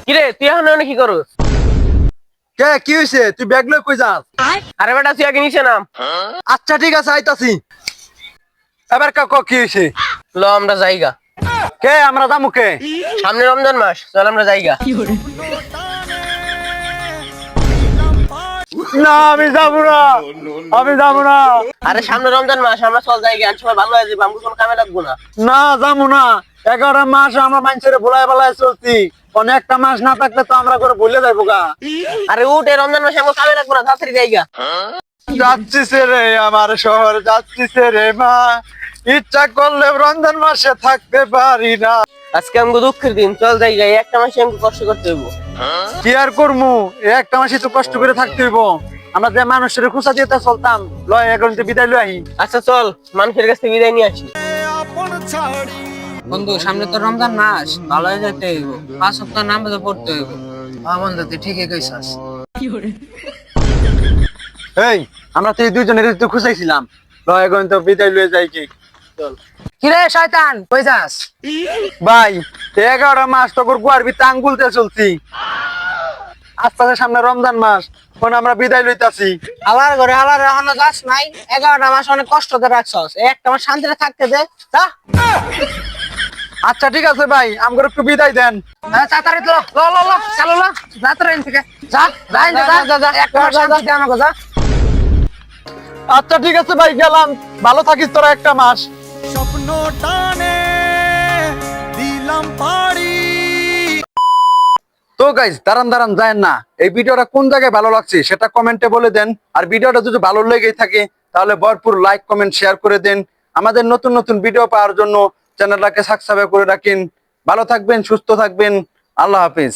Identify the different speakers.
Speaker 1: কিরে তুই এখন কি করস?
Speaker 2: কে কি হইছে? তুই ব্যাগ লই কই যাস?
Speaker 1: আরে বেটা তুই আগে নিচে নাম।
Speaker 2: আচ্ছা ঠিক আছে আইতাছি। এবার ক কি হইছে?
Speaker 1: ল আমরা যাইগা।
Speaker 2: কে আমরা যামু কে?
Speaker 1: সামনে রমজান মাস, চল আমরা যাইগা।
Speaker 2: না আমি যাবো না, আমি যাবো না।
Speaker 1: আরে সামনে রমজান মাস, আমরা চল যাইগা, আর সময় ভালো হয়ে যাবে, আমাকে কোনো কামে লাগবো না।
Speaker 2: না যাবো না। 11 মাস আমরা মানুষের ভুলাই বেলায় চলছি, অনেকটা মাস না থাকলে তো আমরা করে ভুলে যাইবো গা।
Speaker 1: আরে উঠ, এই রমজান মাসে আমাকে কামে লাগবো না, তাড়াতাড়ি যাইগা।
Speaker 2: যাচ্ছিস রে আমার শহর, যাচ্ছিস রে মা, ইচ্ছা করলে রমজান মাসে থাকতে পারি না।
Speaker 1: আজকে আমাকে দুঃখের দিন, চল যাইগা, এই একটা মাসে আমাকে কষ্ট করতে হইব।
Speaker 2: কি আর করমু, একটা মাসে তো কষ্ট করে থাকতে হইব। আমরা যে মানুষের খুঁচা দিয়ে চলতাম, লয় এখন বিদায় লই আহি।
Speaker 1: আচ্ছা চল, মানুষের কাছ থেকে বিদায় নিয়ে আসি।
Speaker 3: বন্ধু সামনে তো রমজান মাস, ভালো হয়ে যেতে হইব, 5 সপ্তাহ নামাজ পড়তে হইব। হ্যাঁ বন্ধু তুই ঠিকই কইছাস।
Speaker 2: এই আমরা তো এই দুইজনের তো খুঁজাইছিলাম, লয় এখন তো বিদায় লয়ে যাই কি।
Speaker 1: চল।
Speaker 3: কিরে শয়তান কই যাস?
Speaker 2: ভাই 11 মাস তো গুয়ার ভিতরে আঙ্গুলতে চলছি, আস্তে আস্তে সামনে রমজান মাস, এখন আমরা বিদায় লইতাছি।
Speaker 3: আলার ঘরে আলার এখনো যাস নাই? 11টা মাস অনেক কষ্ট করে রাখছস, একটা মাস শান্তিতে থাকতে দে যা।
Speaker 2: আচ্ছা ঠিক আছে ভাই, আমগর একটু বিদায় দেন।
Speaker 3: তাড়াতাড়ি ল ল ল ল চালু ল, যা তোর এখান থেকে যা যা যা যা একটা মাস শান্তি দে আমাকে যা।
Speaker 2: আচ্ছা ঠিক আছে ভাই, গেলাম, ভালো থাকিস তোরা একটা মাস।
Speaker 4: স্বপ্ন টানে দিলাম পাড়ি।
Speaker 2: তো গাইস দাঁড়ান দাঁড়ান যায় না, এই ভিডিওটা কোন জায়গায় ভালো লাগছে সেটা কমেন্টে বলে দেন। আর ভিডিওটা যদি ভালো লেগে থাকে তাহলে ভরপুর লাইক কমেন্ট শেয়ার করে দেন। আমাদের নতুন নতুন ভিডিও পাওয়ার জন্য চ্যানেলটাকে সাবস্ক্রাইব করে রাখেন। ভালো থাকবেন, সুস্থ থাকবেন, আল্লাহ হাফিজ।